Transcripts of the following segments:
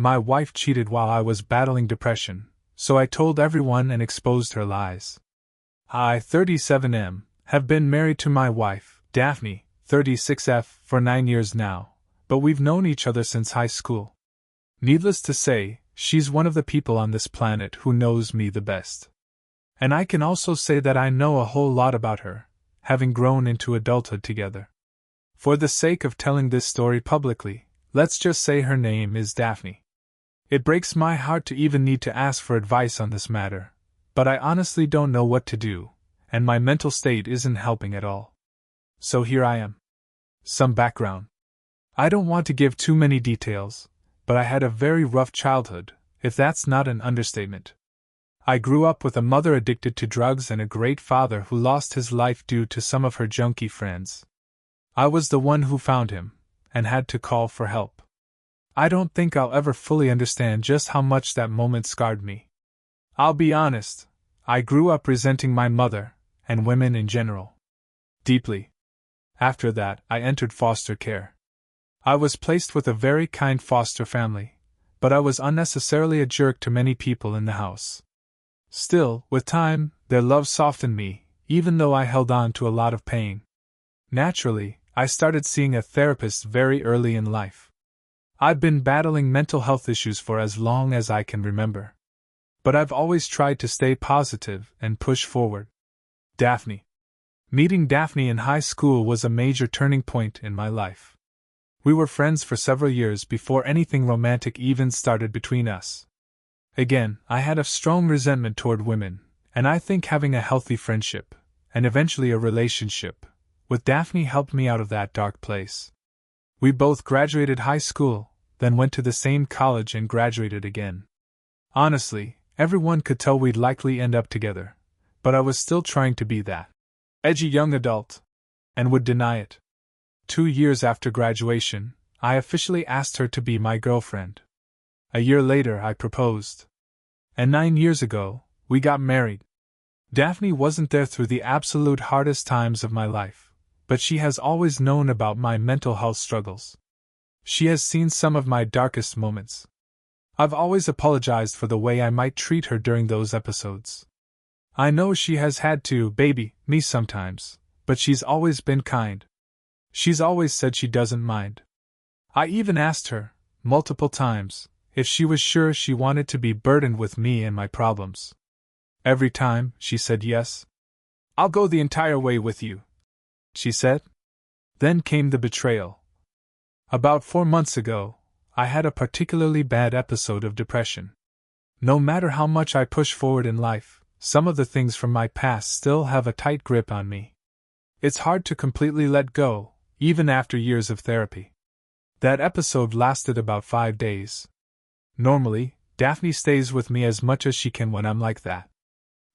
My wife cheated while I was battling depression, so I told everyone and exposed her lies. I, 37M, have been married to my wife, Daphne, 36F, for 9 years now, but we've known each other since high school. Needless to say, she's one of the people on this planet who knows me the best. And I can also say that I know a whole lot about her, having grown into adulthood together. For the sake of telling this story publicly, let's just say her name is Daphne. It breaks my heart to even need to ask for advice on this matter, but I honestly don't know what to do, and my mental state isn't helping at all. So here I am. Some background. I don't want to give too many details, but I had a very rough childhood, if that's not an understatement. I grew up with a mother addicted to drugs and a great father who lost his life due to some of her junkie friends. I was the one who found him, and had to call for help. I don't think I'll ever fully understand just how much that moment scarred me. I'll be honest, I grew up resenting my mother, and women in general, deeply. After that, I entered foster care. I was placed with a very kind foster family, but I was unnecessarily a jerk to many people in the house. Still, with time, their love softened me, even though I held on to a lot of pain. Naturally, I started seeing a therapist very early in life. I've been battling mental health issues for as long as I can remember. But I've always tried to stay positive and push forward. Daphne. Meeting Daphne in high school was a major turning point in my life. We were friends for several years before anything romantic even started between us. Again, I had a strong resentment toward women, and I think having a healthy friendship, and eventually a relationship, with Daphne helped me out of that dark place. We both graduated high school, then went to the same college and graduated again. Honestly, everyone could tell we'd likely end up together, but I was still trying to be that edgy young adult, and would deny it. 2 years after graduation, I officially asked her to be my girlfriend. A year later, I proposed. And 9 years ago, we got married. Daphne wasn't there through the absolute hardest times of my life, but she has always known about my mental health struggles. She has seen some of my darkest moments. I've always apologized for the way I might treat her during those episodes. I know she has had to baby me sometimes, but she's always been kind. She's always said she doesn't mind. I even asked her, multiple times, if she was sure she wanted to be burdened with me and my problems. Every time, she said yes. "I'll go the entire way with you," she said. Then came the betrayal. About 4 months ago, I had a particularly bad episode of depression. No matter how much I push forward in life, some of the things from my past still have a tight grip on me. It's hard to completely let go, even after years of therapy. That episode lasted about 5 days. Normally, Daphne stays with me as much as she can when I'm like that.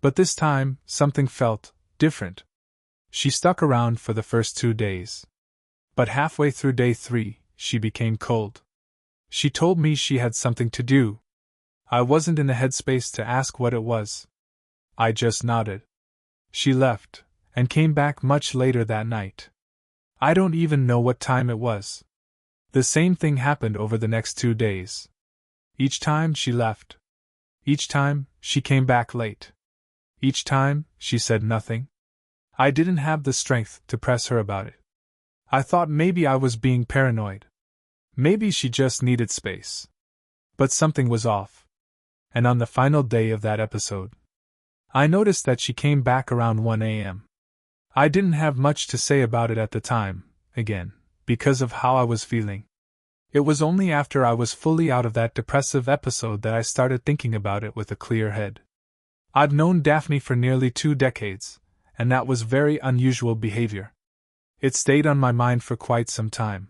But this time, something felt different. She stuck around for the first 2 days. But halfway through day 3, she became cold. She told me she had something to do. I wasn't in the headspace to ask what it was. I just nodded. She left, and came back much later that night. I don't even know what time it was. The same thing happened over the next 2 days. Each time she left. Each time she came back late. Each time she said nothing. I didn't have the strength to press her about it. I thought maybe I was being paranoid. Maybe she just needed space. But something was off. And on the final day of that episode, I noticed that she came back around 1 a.m. I didn't have much to say about it at the time, again, because of how I was feeling. It was only after I was fully out of that depressive episode that I started thinking about it with a clear head. I'd known Daphne for nearly 2 decades, and that was very unusual behavior. It stayed on my mind for quite some time.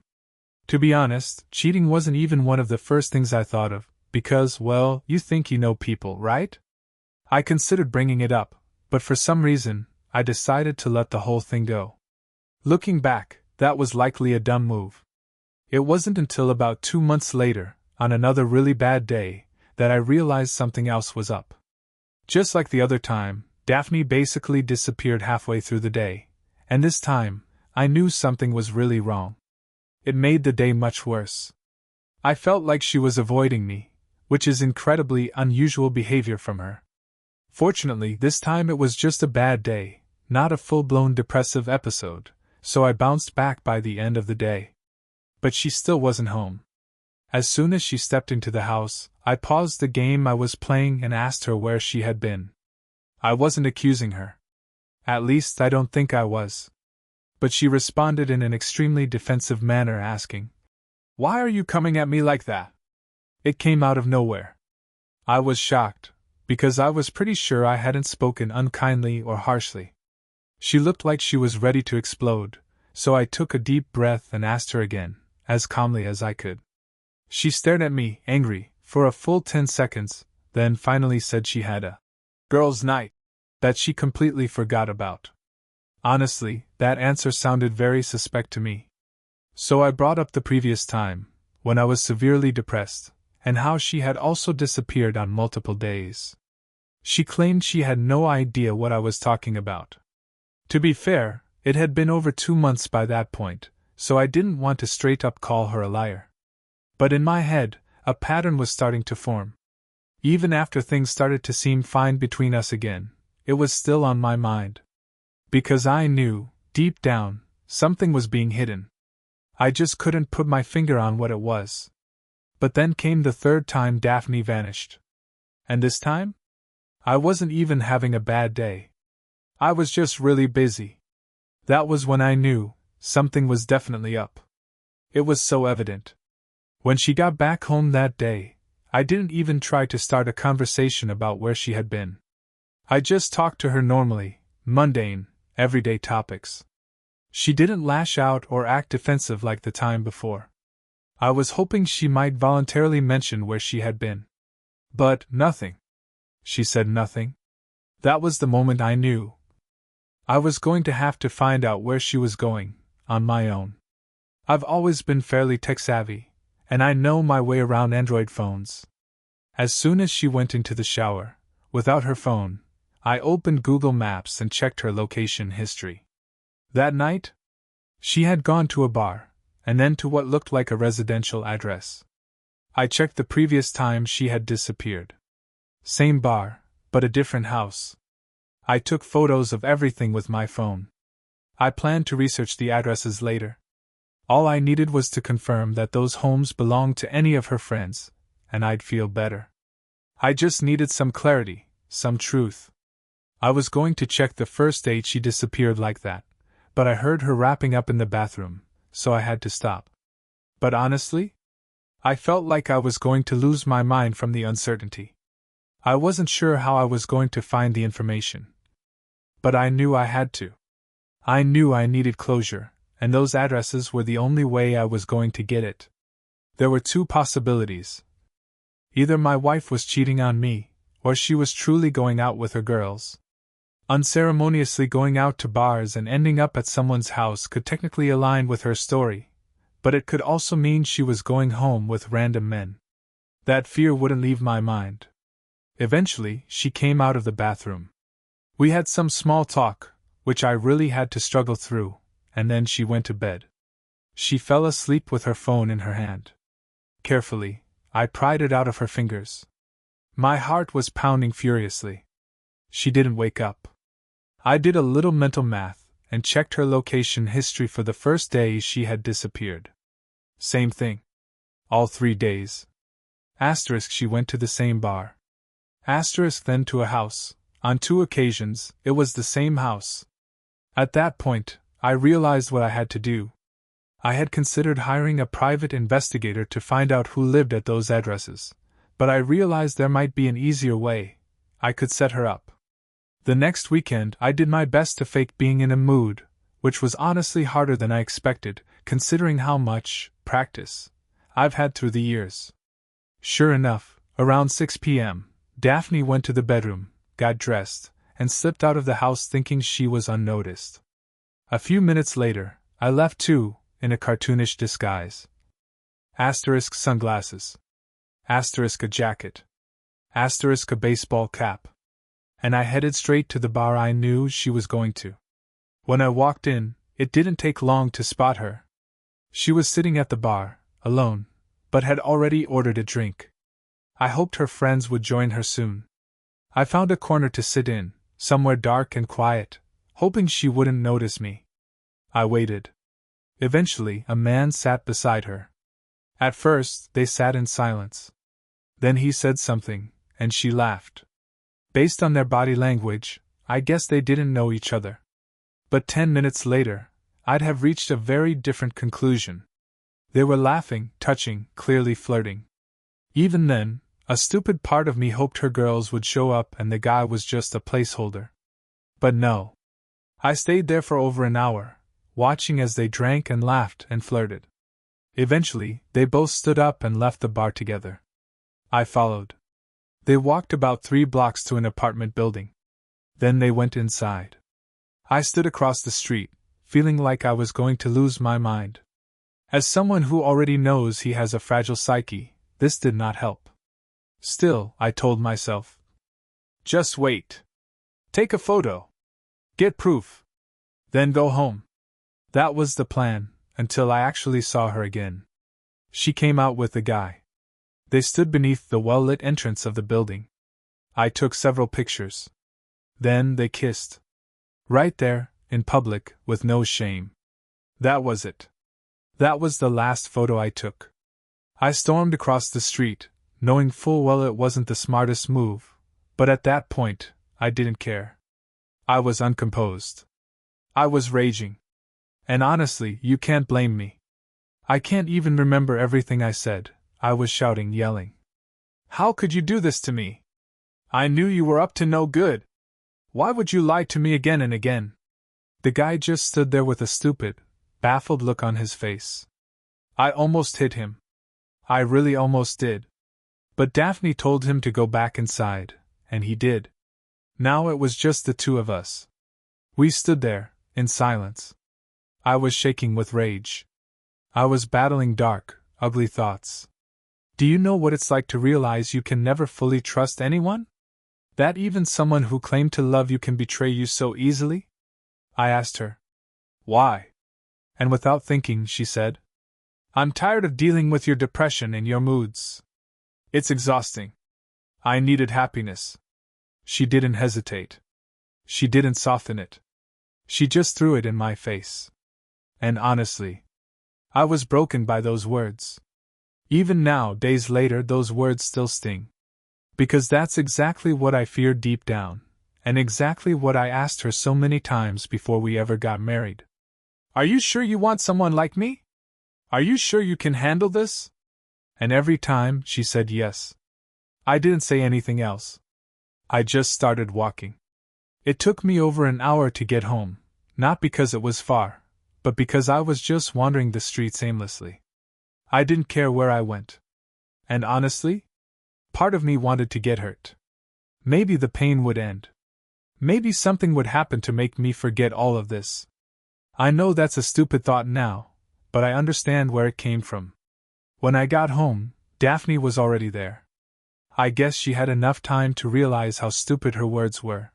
To be honest, cheating wasn't even one of the first things I thought of, because, well, you think you know people, right? I considered bringing it up, but for some reason, I decided to let the whole thing go. Looking back, that was likely a dumb move. It wasn't until about 2 months later, on another really bad day, that I realized something else was up. Just like the other time, Daphne basically disappeared halfway through the day, and this time, I knew something was really wrong. It made the day much worse. I felt like she was avoiding me, which is incredibly unusual behavior from her. Fortunately, this time it was just a bad day, not a full-blown depressive episode, so I bounced back by the end of the day. But she still wasn't home. As soon as she stepped into the house, I paused the game I was playing and asked her where she had been. I wasn't accusing her. At least I don't think I was. But she responded in an extremely defensive manner, asking, "Why are you coming at me like that?" It came out of nowhere. I was shocked, because I was pretty sure I hadn't spoken unkindly or harshly. She looked like she was ready to explode, so I took a deep breath and asked her again, as calmly as I could. She stared at me, angry, for a full 10 seconds, then finally said she had a girls' night that she completely forgot about. Honestly, that answer sounded very suspect to me. So I brought up the previous time, when I was severely depressed, and how she had also disappeared on multiple days. She claimed she had no idea what I was talking about. To be fair, it had been over 2 months by that point, so I didn't want to straight up call her a liar. But in my head, a pattern was starting to form. Even after things started to seem fine between us again, it was still on my mind. Because I knew, deep down, something was being hidden. I just couldn't put my finger on what it was. But then came the third time Daphne vanished. And this time? I wasn't even having a bad day. I was just really busy. That was when I knew something was definitely up. It was so evident. When she got back home that day, I didn't even try to start a conversation about where she had been. I just talked to her normally, mundane, everyday topics. She didn't lash out or act defensive like the time before. I was hoping she might voluntarily mention where she had been. But nothing. She said nothing. That was the moment I knew I was going to have to find out where she was going, on my own. I've always been fairly tech-savvy, and I know my way around Android phones. As soon as she went into the shower, without her phone, I opened Google Maps and checked her location history. That night, she had gone to a bar, and then to what looked like a residential address. I checked the previous time she had disappeared. Same bar, but a different house. I took photos of everything with my phone. I planned to research the addresses later. All I needed was to confirm that those homes belonged to any of her friends, and I'd feel better. I just needed some clarity, some truth. I was going to check the first date she disappeared like that, but I heard her wrapping up in the bathroom, so I had to stop. But honestly, I felt like I was going to lose my mind from the uncertainty. I wasn't sure how I was going to find the information. But I knew I had to. I knew I needed closure, and those addresses were the only way I was going to get it. There were 2 possibilities. Either my wife was cheating on me, or she was truly going out with her girls. Unceremoniously going out to bars and ending up at someone's house could technically align with her story, but it could also mean she was going home with random men. That fear wouldn't leave my mind. Eventually, she came out of the bathroom. We had some small talk, which I really had to struggle through, and then she went to bed. She fell asleep with her phone in her hand. Carefully, I pried it out of her fingers. My heart was pounding furiously. She didn't wake up. I did a little mental math and checked her location history for the first day she had disappeared. Same thing. All 3 days. Asterisk, she went to the same bar. Asterisk, then to a house. On 2 occasions, it was the same house. At that point, I realized what I had to do. I had considered hiring a private investigator to find out who lived at those addresses, but I realized there might be an easier way. I could set her up. The next weekend, I did my best to fake being in a mood, which was honestly harder than I expected, considering how much practice I've had through the years. Sure enough, around 6 p.m., Daphne went to the bedroom, got dressed, and slipped out of the house thinking she was unnoticed. A few minutes later, I left too, in a cartoonish disguise. Asterisk sunglasses. Asterisk a jacket. Asterisk a baseball cap. And I headed straight to the bar I knew she was going to. When I walked in, it didn't take long to spot her. She was sitting at the bar, alone, but had already ordered a drink. I hoped her friends would join her soon. I found a corner to sit in, somewhere dark and quiet, hoping she wouldn't notice me. I waited. Eventually, a man sat beside her. At first, they sat in silence. Then he said something, and she laughed. Based on their body language, I guess they didn't know each other. But 10 minutes later, I'd have reached a very different conclusion. They were laughing, touching, clearly flirting. Even then, a stupid part of me hoped her girls would show up and the guy was just a placeholder. But no. I stayed there for over an hour, watching as they drank and laughed and flirted. Eventually, they both stood up and left the bar together. I followed. They walked about 3 blocks to an apartment building. Then they went inside. I stood across the street, feeling like I was going to lose my mind. As someone who already knows he has a fragile psyche, this did not help. Still, I told myself, just wait. Take a photo. Get proof. Then go home. That was the plan, until I actually saw her again. She came out with the guy. They stood beneath the well-lit entrance of the building. I took several pictures. Then they kissed. Right there, in public, with no shame. That was it. That was the last photo I took. I stormed across the street, knowing full well it wasn't the smartest move, but at that point, I didn't care. I was uncomposed. I was raging. And honestly, you can't blame me. I can't even remember everything I said. I was shouting, yelling. How could you do this to me? I knew you were up to no good. Why would you lie to me again and again? The guy just stood there with a stupid, baffled look on his face. I almost hit him. I really almost did. But Daphne told him to go back inside, and he did. Now it was just the two of us. We stood there, in silence. I was shaking with rage. I was battling dark, ugly thoughts. Do you know what it's like to realize you can never fully trust anyone? That even someone who claimed to love you can betray you so easily? I asked her. Why? And without thinking, she said, I'm tired of dealing with your depression and your moods. It's exhausting. I needed happiness. She didn't hesitate. She didn't soften it. She just threw it in my face. And honestly, I was broken by those words. Even now, days later, those words still sting. Because that's exactly what I feared deep down, and exactly what I asked her so many times before we ever got married. Are you sure you want someone like me? Are you sure you can handle this? And every time, she said yes. I didn't say anything else. I just started walking. It took me over an hour to get home, not because it was far, but because I was just wandering the streets aimlessly. I didn't care where I went. And honestly, part of me wanted to get hurt. Maybe the pain would end. Maybe something would happen to make me forget all of this. I know that's a stupid thought now, but I understand where it came from. When I got home, Daphne was already there. I guess she had enough time to realize how stupid her words were.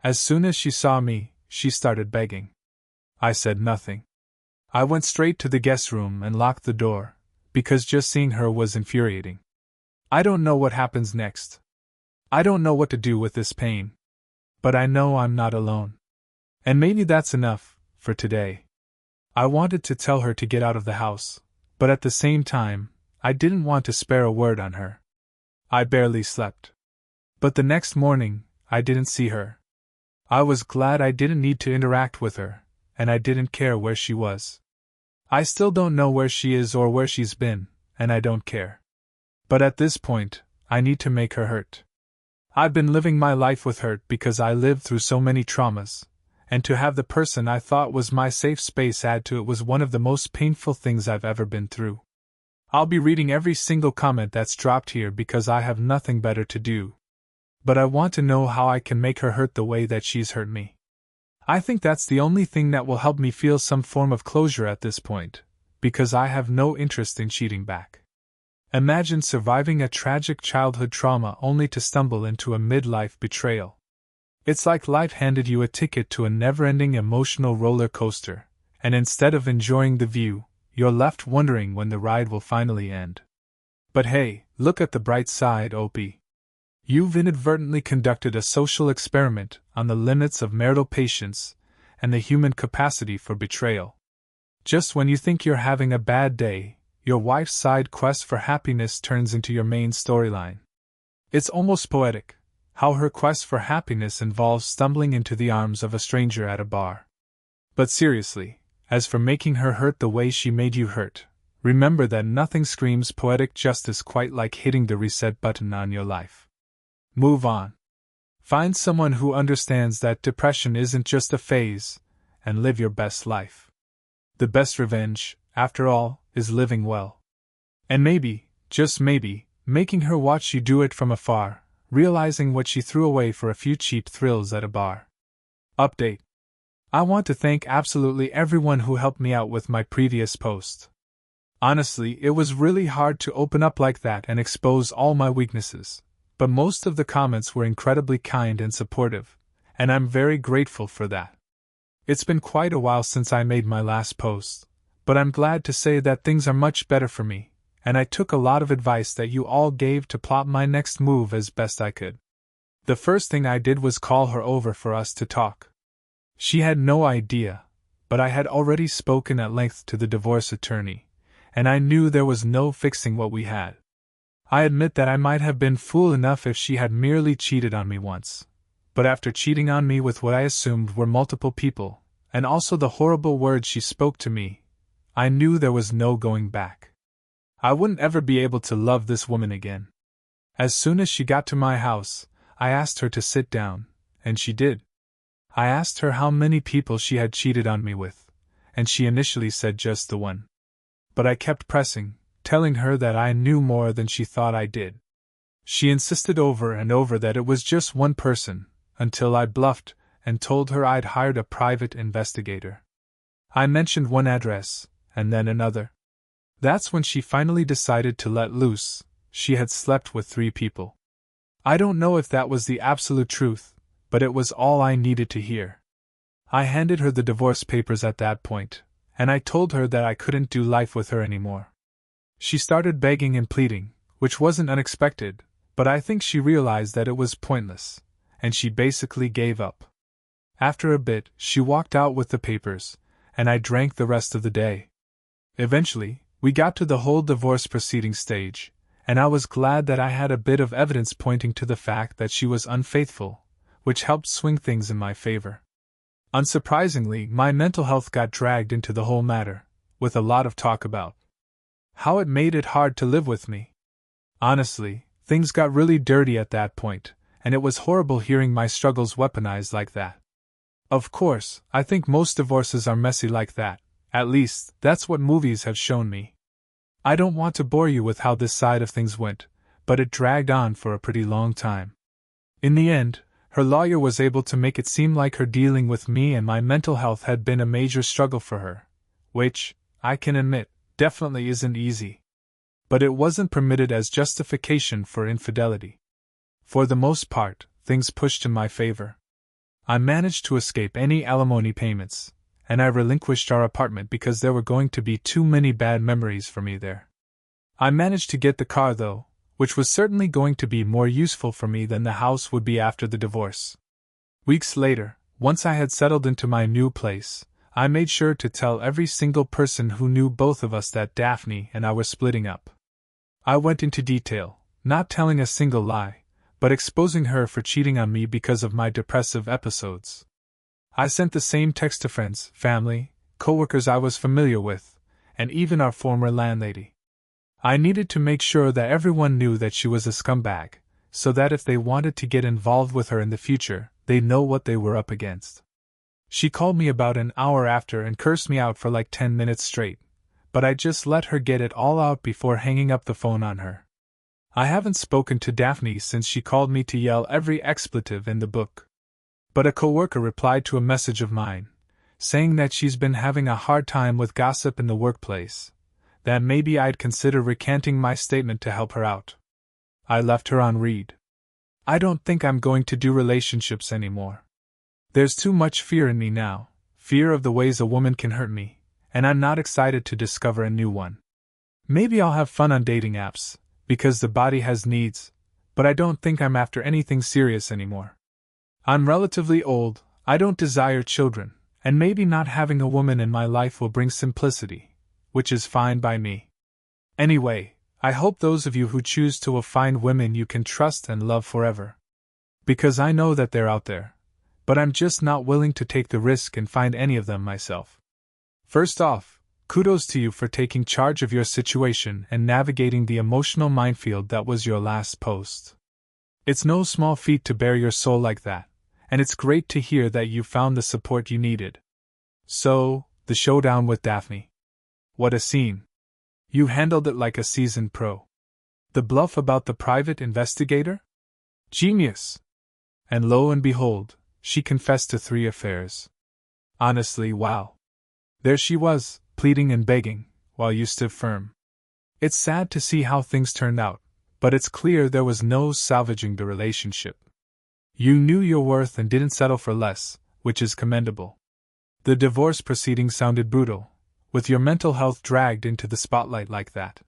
As soon as she saw me, she started begging. I said nothing. I went straight to the guest room and locked the door, because just seeing her was infuriating. I don't know what happens next. I don't know what to do with this pain. But I know I'm not alone. And maybe that's enough, for today. I wanted to tell her to get out of the house, but at the same time, I didn't want to spare a word on her. I barely slept. But the next morning, I didn't see her. I was glad I didn't need to interact with her, and I didn't care where she was. I still don't know where she is or where she's been, and I don't care. But at this point, I need to make her hurt. I've been living my life with hurt because I lived through so many traumas, and to have the person I thought was my safe space add to it was one of the most painful things I've ever been through. I'll be reading every single comment that's dropped here because I have nothing better to do. But I want to know how I can make her hurt the way that she's hurt me. I think that's the only thing that will help me feel some form of closure at this point, because I have no interest in cheating back. Imagine surviving a tragic childhood trauma only to stumble into a midlife betrayal. It's like life handed you a ticket to a never-ending emotional roller coaster, and instead of enjoying the view, you're left wondering when the ride will finally end. But hey, look at the bright side, OP. You've inadvertently conducted a social experiment on the limits of marital patience and the human capacity for betrayal. Just when you think you're having a bad day, your wife's side quest for happiness turns into your main storyline. It's almost poetic, how her quest for happiness involves stumbling into the arms of a stranger at a bar. But seriously, as for making her hurt the way she made you hurt, remember that nothing screams poetic justice quite like hitting the reset button on your life. Move on. Find someone who understands that depression isn't just a phase, and live your best life. The best revenge, after all, is living well. And maybe, just maybe, making her watch you do it from afar, realizing what she threw away for a few cheap thrills at a bar. Update. I want to thank absolutely everyone who helped me out with my previous post. Honestly, it was really hard to open up like that and expose all my weaknesses, but most of the comments were incredibly kind and supportive, and I'm very grateful for that. It's been quite a while since I made my last post, but I'm glad to say that things are much better for me, and I took a lot of advice that you all gave to plot my next move as best I could. The first thing I did was call her over for us to talk. She had no idea, but I had already spoken at length to the divorce attorney, and I knew there was no fixing what we had. I admit that I might have been fool enough if she had merely cheated on me once. But after cheating on me with what I assumed were multiple people, and also the horrible words she spoke to me, I knew there was no going back. I wouldn't ever be able to love this woman again. As soon as she got to my house, I asked her to sit down, and she did. I asked her how many people she had cheated on me with, and she initially said just the one. But I kept pressing, telling her that I knew more than she thought I did. She insisted over and over that it was just one person, until I bluffed and told her I'd hired a private investigator. I mentioned one address, and then another. That's when she finally decided to let loose. She had slept with 3 people. I don't know if that was the absolute truth, but it was all I needed to hear. I handed her the divorce papers at that point, and I told her that I couldn't do life with her anymore. She started begging and pleading, which wasn't unexpected, but I think she realized that it was pointless, and she basically gave up. After a bit, she walked out with the papers, and I drank the rest of the day. Eventually, we got to the whole divorce proceeding stage, and I was glad that I had a bit of evidence pointing to the fact that she was unfaithful, which helped swing things in my favor. Unsurprisingly, my mental health got dragged into the whole matter, with a lot of talk about how it made it hard to live with me. Honestly, things got really dirty at that point, and it was horrible hearing my struggles weaponized like that. Of course, I think most divorces are messy like that, at least, that's what movies have shown me. I don't want to bore you with how this side of things went, but it dragged on for a pretty long time. In the end, her lawyer was able to make it seem like her dealing with me and my mental health had been a major struggle for her, which, I can admit, definitely isn't easy. But it wasn't permitted as justification for infidelity. For the most part, things pushed in my favor. I managed to escape any alimony payments, and I relinquished our apartment because there were going to be too many bad memories for me there. I managed to get the car though, which was certainly going to be more useful for me than the house would be after the divorce. Weeks later, once I had settled into my new place, I made sure to tell every single person who knew both of us that Daphne and I were splitting up. I went into detail, not telling a single lie, but exposing her for cheating on me because of my depressive episodes. I sent the same text to friends, family, coworkers I was familiar with, and even our former landlady. I needed to make sure that everyone knew that she was a scumbag, so that if they wanted to get involved with her in the future, they'd know what they were up against. She called me about an hour after and cursed me out for like 10 minutes straight, but I just let her get it all out before hanging up the phone on her. I haven't spoken to Daphne since she called me to yell every expletive in the book. But a coworker replied to a message of mine, saying that she's been having a hard time with gossip in the workplace, that maybe I'd consider recanting my statement to help her out. I left her on read. I don't think I'm going to do relationships anymore. There's too much fear in me now, fear of the ways a woman can hurt me, and I'm not excited to discover a new one. Maybe I'll have fun on dating apps, because the body has needs, but I don't think I'm after anything serious anymore. I'm relatively old, I don't desire children, and maybe not having a woman in my life will bring simplicity, which is fine by me. Anyway, I hope those of you who choose to will find women you can trust and love forever. Because I know that they're out there, but I'm just not willing to take the risk and find any of them myself. First off, kudos to you for taking charge of your situation and navigating the emotional minefield that was your last post. It's no small feat to bare your soul like that, and it's great to hear that you found the support you needed. So, the showdown with Daphne. What a scene. You handled it like a seasoned pro. The bluff about the private investigator? Genius! And lo and behold, she confessed to 3 affairs. Honestly, wow. There she was, pleading and begging, while you stood firm. It's sad to see how things turned out, but it's clear there was no salvaging the relationship. You knew your worth and didn't settle for less, which is commendable. The divorce proceedings sounded brutal, with your mental health dragged into the spotlight like that.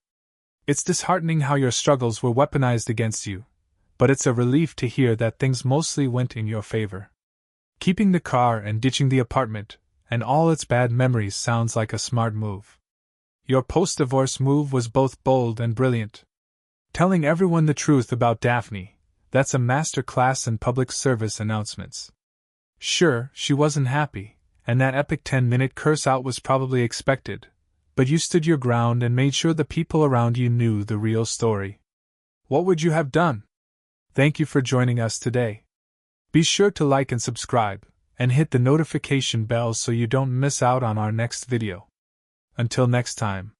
It's disheartening how your struggles were weaponized against you, but it's a relief to hear that things mostly went in your favor. Keeping the car and ditching the apartment, and all its bad memories sounds like a smart move. Your post-divorce move was both bold and brilliant. Telling everyone the truth about Daphne, that's a master class in public service announcements. Sure, she wasn't happy, and that epic 10-minute curse-out was probably expected, but you stood your ground and made sure the people around you knew the real story. What would you have done? Thank you for joining us today. Be sure to like and subscribe, and hit the notification bell so you don't miss out on our next video. Until next time.